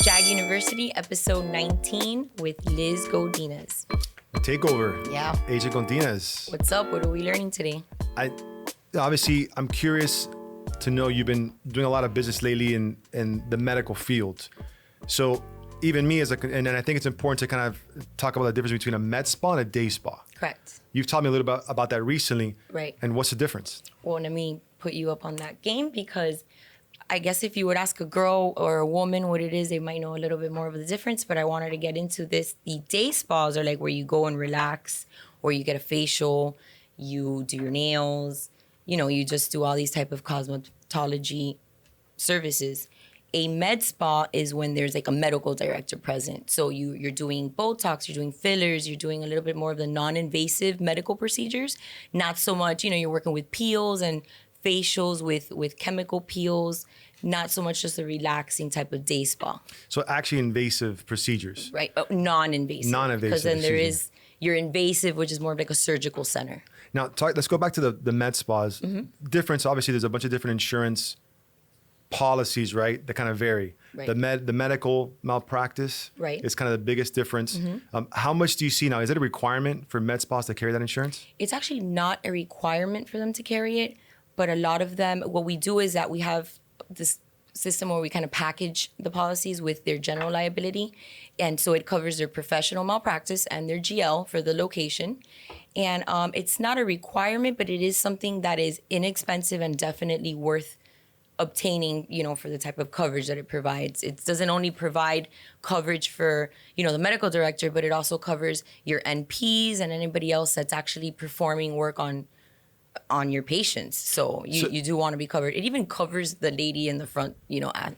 JAG University, episode 19 with Liz Godinez. Takeover. Yeah. Agent Godinez. What's up? What are we learning today? I'm curious to know you've been doing a lot of business lately in the medical field. So even me and I think it's important to kind of talk about the difference between a med spa and a day spa. Correct. You've taught me a little bit about that recently. Right. And what's the difference? Well, let me put you up on that game because I guess if you would ask a girl or a woman what it is, they might know a little bit more of the difference, but I wanted to get into this. The day spas are like where you go and relax, or you get a facial, you do your nails, you just do all these type of cosmetology services. A med spa is when there's like a medical director present. So you're doing Botox, you're doing fillers, you're doing a little bit more of the non-invasive medical procedures. Not so much, you're working with peels and facials with chemical peels, not so much just a relaxing type of day spa. So actually invasive procedures. Right, non-invasive. Non-invasive. Because then there is your invasive, which is more of like a surgical center. Now, let's go back to the med spas. Mm-hmm. Difference, obviously, there's a bunch of different insurance policies, right, that kind of vary. Right. The medical malpractice is kind of the biggest difference. Mm-hmm. How much do you see now? Is it a requirement for med spas to carry that insurance? It's actually not a requirement for them to carry it, but a lot of them, what we do is that we have this system where we kind of package the policies with their general liability. And so it covers their professional malpractice and their GL for the location. And it's not a requirement, but it is something that is inexpensive and definitely worth obtaining, for the type of coverage that it provides. It doesn't only provide coverage for, the medical director, but it also covers your NPs and anybody else that's actually performing work on your patients. So you do want to be covered. It even covers the lady in the front,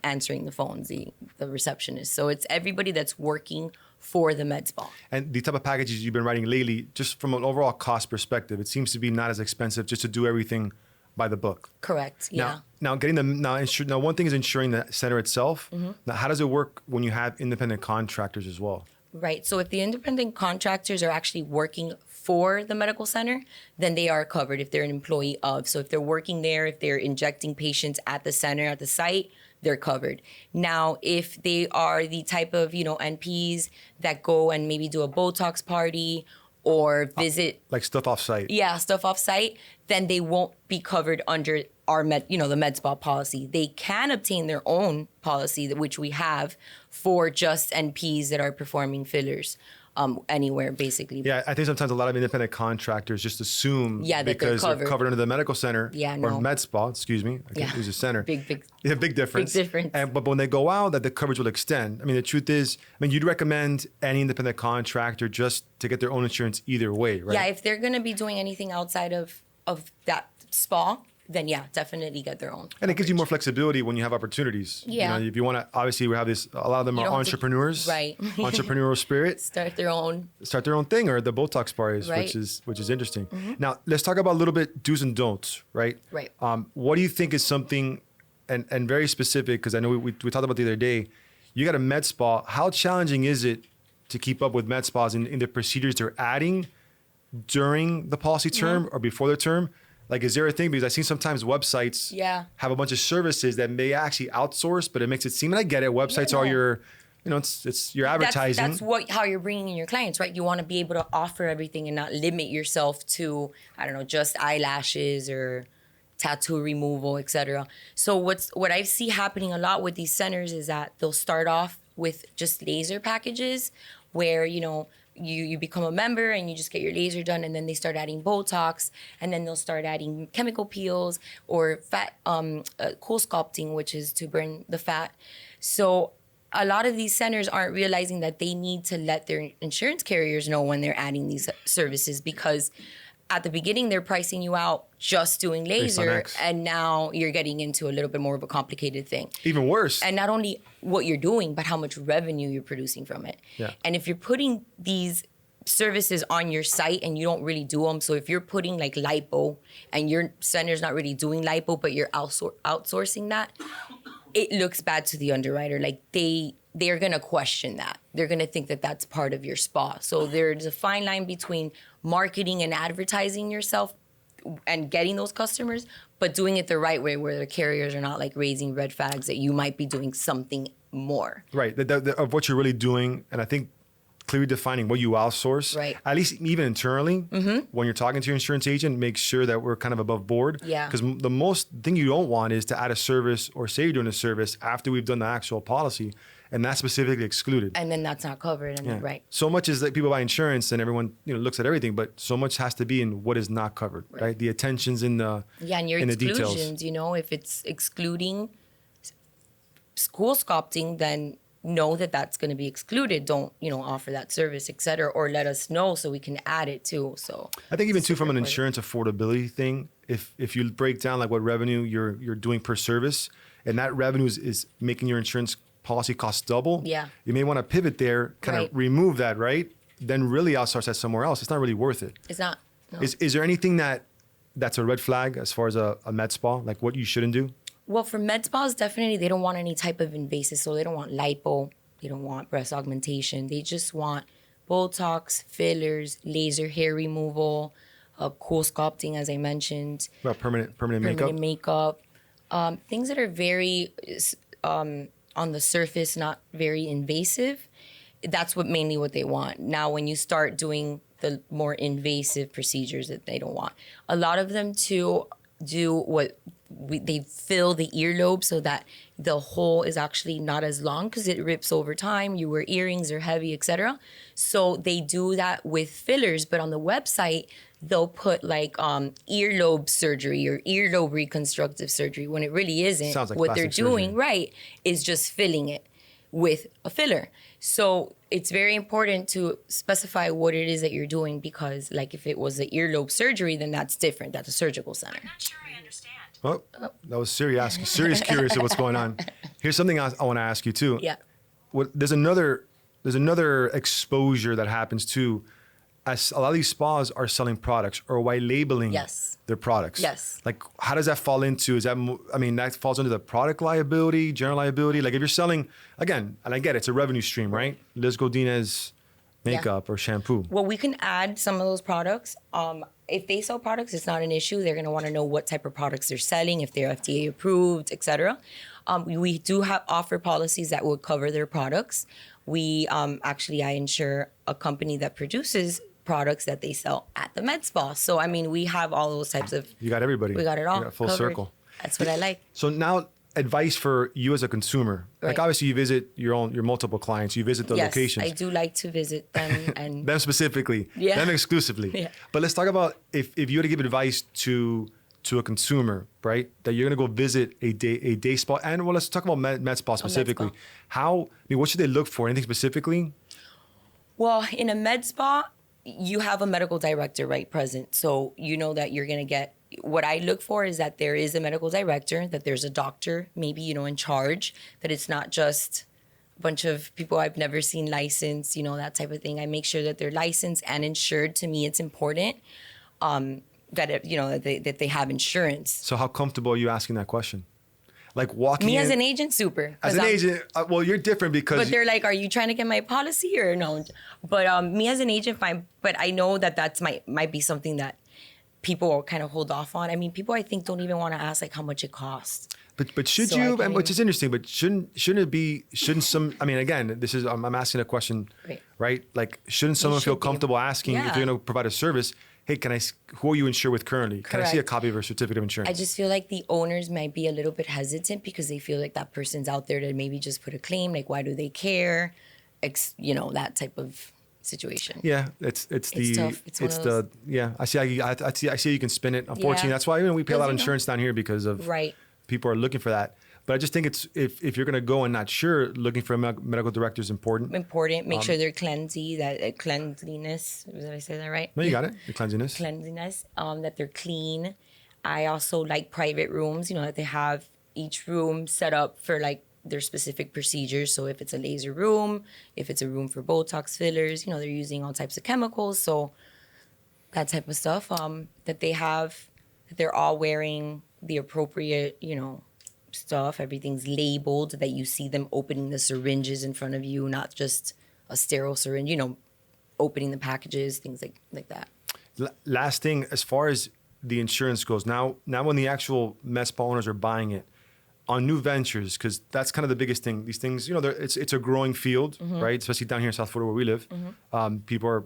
answering the phones, the receptionist. So it's everybody that's working for the med spa. And the type of packages you've been writing lately, just from an overall cost perspective, it seems to be not as expensive just to do everything by the book. Correct. Yeah. Now one thing is insuring the center itself. Mm-hmm. Now, how does it work when you have independent contractors as well? Right. So if the independent contractors are actually working for the medical center, then they are covered if they're an employee of. So if they're working there, if they're injecting patients at the center, at the site, they're covered. Now, if they are the type of, NPs that go and maybe do a Botox party or visit... like stuff off-site. Yeah, stuff off-site, then they won't be covered under our the med spa policy. They can obtain their own policy, which we have for just NPs that are performing fillers anywhere, basically. Yeah, I think sometimes a lot of independent contractors just assume that because they're covered under the medical center or med spa, excuse me, I can't use a center. Big difference. Big difference. But when they go out, that the coverage will extend. I mean, the truth is, you'd recommend any independent contractor just to get their own insurance either way, right? Yeah, if they're going to be doing anything outside of that spa, then definitely get their own. And it gives you more flexibility when you have opportunities. Yeah. If you want to, obviously we have this, a lot of them are entrepreneurs. Right. Entrepreneurial spirit. Start their own thing, or the Botox parties, which is interesting. Mm-hmm. Now, let's talk about a little bit do's and don'ts, right? Right. What do you think is something, and very specific, because I know we talked about the other day, you got a med spa. How challenging is it to keep up with med spas in the procedures they're adding during the policy term or before the term? Like, is there a thing? Because I've seen sometimes websites have a bunch of services that may actually outsource, but it makes it seem, and I get it, websites are your, it's your advertising. That's how you're bringing in your clients, right? You want to be able to offer everything and not limit yourself to, just eyelashes or tattoo removal, etc. So what I see happening a lot with these centers is that they'll start off with just laser packages where, you become a member and you just get your laser done, and then they start adding Botox, and then they'll start adding chemical peels or fat cool sculpting, which is to burn the fat. So a lot of these centers aren't realizing that they need to let their insurance carriers know when they're adding these services, because at the beginning they're pricing you out just doing laser, and now you're getting into a little bit more of a complicated thing. Even worse. And not only what you're doing, but how much revenue you're producing from it. Yeah. And if you're putting these services on your site and you don't really do them, so if you're putting like lipo and your center's not really doing lipo, but you're outsourcing that, it looks bad to the underwriter. Like they're going to question that. They're going to think that that's part of your spa. So there's a fine line between marketing and advertising yourself and getting those customers, but doing it the right way where the carriers are not like raising red flags that you might be doing something more. Right. Of what you're really doing. And I think clearly defining what you outsource, Right. at least even internally, when you're talking to your insurance agent, make sure that we're kind of above board. Yeah. Because the most thing you don't want is to add a service or say you're doing a service after we've done the actual policy, and that's specifically excluded. And then that's not covered. And then, right. So much is that people buy insurance and everyone looks at everything, but so much has to be in what is not covered, right? The attention's in the and your in the details. exclusions, if it's excluding school sculpting, then know that that's going to be excluded. Don't offer that service, et cetera, or let us know so we can add it too. So I think even too from an insurance affordability thing, if you break down like what revenue you're doing per service, and that revenue is making your insurance policy cost double, you may want to pivot there, kind of remove that, right? Then really outsource that somewhere else. It's not really worth it. It's not. No. Is there anything that's a red flag as far as a med spa, like what you shouldn't do? Well, for med spas, definitely they don't want any type of invasive. So they don't want lipo, they don't want breast augmentation. They just want Botox, fillers, laser hair removal, cool sculpting, as I mentioned. Well, permanent makeup. Things that are very on the surface, not very invasive. That's mainly what they want. Now, when you start doing the more invasive procedures that they don't want, a lot of them too do what they fill the earlobe so that the hole is actually not as long because it rips over time. You wear earrings, they're heavy, etc. So they do that with fillers, but on the website they'll put like earlobe surgery or earlobe reconstructive surgery when it really isn't. Sounds like what they're doing, surgery. right, is just filling it with a filler. So it's very important to specify what it is that you're doing, because like if it was an earlobe surgery, then that's different. That's a surgical center. I'm not sure I understand. Oh, that was serious curious of what's going on. Here's something else I want to ask you too. Yeah. There's another exposure that happens too, as a lot of these spas are selling products or white labeling their products. Yes. Like, how does that fall into? That falls under the product liability, general liability. Like if you're selling, again, and I get it, it's a revenue stream, right? Liz Godinez makeup or shampoo. Well, we can add some of those products. If they sell products, it's not an issue. They're going to want to know what type of products they're selling, if they're FDA approved, etc. We do offer policies that will cover their products. I insure a company that produces products that they sell at the med spa. So, we have all those types of... You got everybody. We got it all. You got full covered. circle. That's what I like. So now, advice for you as a consumer. Right. Like obviously you visit your multiple clients, you visit the locations. Yes, I do like to visit them. And them specifically, them exclusively. Yeah. But let's talk about if you were to give advice to a consumer, right? That you're gonna go visit a day spa, and let's talk about med spa specifically. What should they look for? Anything specifically? Well, in a med spa, you have a medical director, right, present. So you know that you're gonna get, what I look for is that there is a medical director, that there's a doctor, maybe, in charge, that it's not just a bunch of people I've never seen licensed, that type of thing. I make sure that they're licensed and insured. To me, it's important that they have insurance. So how comfortable are you asking that question? Like walking Me in, as an agent, super. As an agent, well, you're different because... But they're like, are you trying to get my policy or no? But me as an agent, fine. But I know that might be something that people will kind of hold off on. People I think don't even want to ask like how much it costs. But should So you? And which is interesting. But shouldn't some? Again, this is I'm asking a question, right? Like, shouldn't someone feel comfortable asking if you're going to provide a service? Hey, who are you insured with currently? Can I see a copy of your certificate of insurance? I just feel like the owners might be a little bit hesitant because they feel like that person's out there to maybe just put a claim. Like, why do they care? That type of situation. Yeah, it's tough. I see how you can spin it. Unfortunately, that's why we pay a lot of insurance down here because of people are looking for that. But I just think it's if you're going to go and not sure, looking for a medical director is important. Make sure they're cleanliness. Did I say that right? No, you got it. Your cleanliness. That they're clean. I also like private rooms. That they have each room set up for like their specific procedures. So if it's a laser room, if it's a room for Botox fillers, they're using all types of chemicals. So that type of stuff. That they're all wearing the appropriate, stuff. Everything's labeled, that you see them opening the syringes in front of you, not just a sterile syringe, opening the packages, things like that. Last thing, as far as the insurance goes, now when the actual med spa owners are buying it, on new ventures, because that's kind of the biggest thing. These things, it's a growing field, right? Especially down here in South Florida where we live. People are,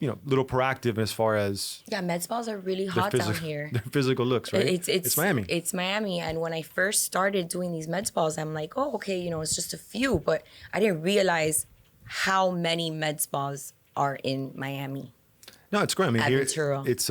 a little proactive as far as med spas are really hot down here. Their physical looks, right? It's Miami. It's Miami, and when I first started doing these med spas, I'm like, oh, okay, it's just a few, but I didn't realize how many med spas are in Miami. No, it's great. I mean, here Ventura. it's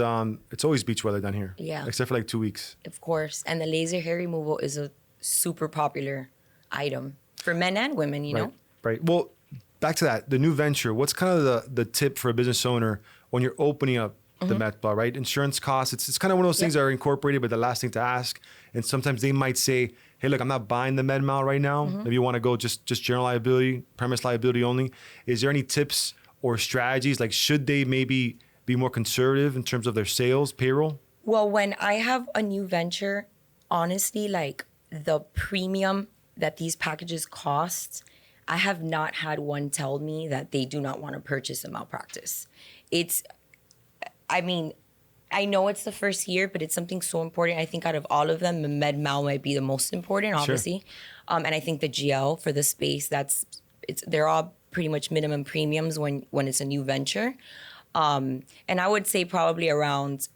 always beach weather down here. Yeah, except for like 2 weeks. Of course, and the laser hair removal is a super popular item for men and women. You know. Right. Well, back to that, the new venture. What's kind of the tip for a business owner when you're opening up the med spa, right? Insurance costs. It's kind of one of those things that are incorporated, but the last thing to ask. And sometimes they might say, hey, look, I'm not buying the med mal right now. Maybe you want to go just general liability, premise liability only. Is there any tips or strategies? Like, should they maybe be more conservative in terms of their sales payroll? Well, when I have a new venture, honestly, like the premium that these packages cost, I have not had one tell me that they do not want to purchase a malpractice. I know it's the first year, but it's something so important. I think out of all of them, the med mal might be the most important, obviously. Sure. And I think the GL for the space, they're all pretty much minimum premiums when it's a new venture. And I would say probably around,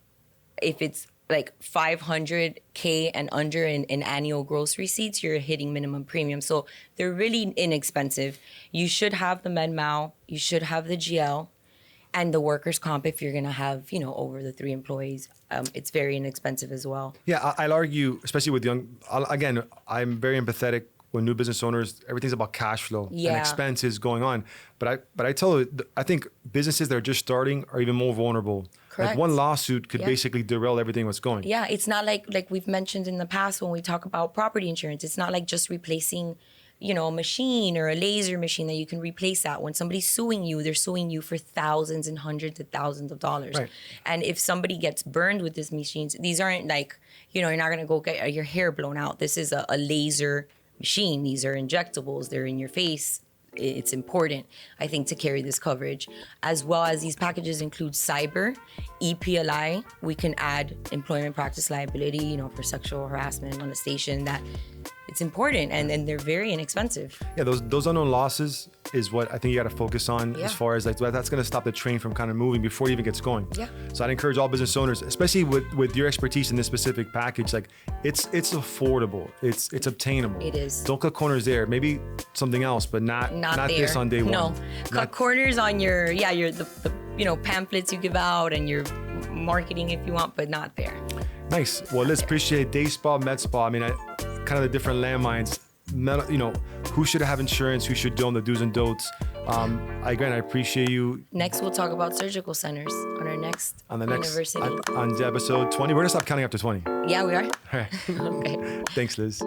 if it's like $500K and under in annual gross receipts, you're hitting minimum premium. So they're really inexpensive. You should have the med mal, you should have the GL, and the workers' comp if you're gonna have, over the 3 employees. It's very inexpensive as well. Yeah, I'll argue, especially with again, I'm very empathetic when new business owners, everything's about cash flow and expenses going on. But I tell you, I think businesses that are just starting are even more vulnerable. Correct. Like one lawsuit could basically derail everything that's going. Yeah, it's not like we've mentioned in the past when we talk about property insurance. It's not like just replacing, a machine or a laser machine that you can replace that. When somebody's suing you, they're suing you for thousands and hundreds of thousands of dollars. Right. And if somebody gets burned with these machines, these aren't like, you're not going to go get your hair blown out. This is a laser machine. These are injectables. They're in your face. It's important, I think, to carry this coverage. As well as these packages include cyber, EPLI. We can add employment practice liability, for sexual harassment, molestation. That it's important, and they're very inexpensive. Yeah, those unknown losses is what I think you got to focus on as far as that's going to stop the train from kind of moving before it even gets going. Yeah. So I'd encourage all business owners, especially with your expertise in this specific package, like it's affordable, it's obtainable. It is. Don't cut corners there. Maybe something else, but not this on day one. No, cut corners on your the pamphlets you give out and your marketing if you want, but not there. Nice. Well, let's appreciate day spa, med spa. I mean, kind of the different landmines. Who should have insurance, who should don't, the do's and don'ts. I appreciate you. Next, we'll talk about surgical centers on our next university. On episode 20. We're going to stop counting up to 20. Yeah, we are. All right. Okay. Thanks, Liz.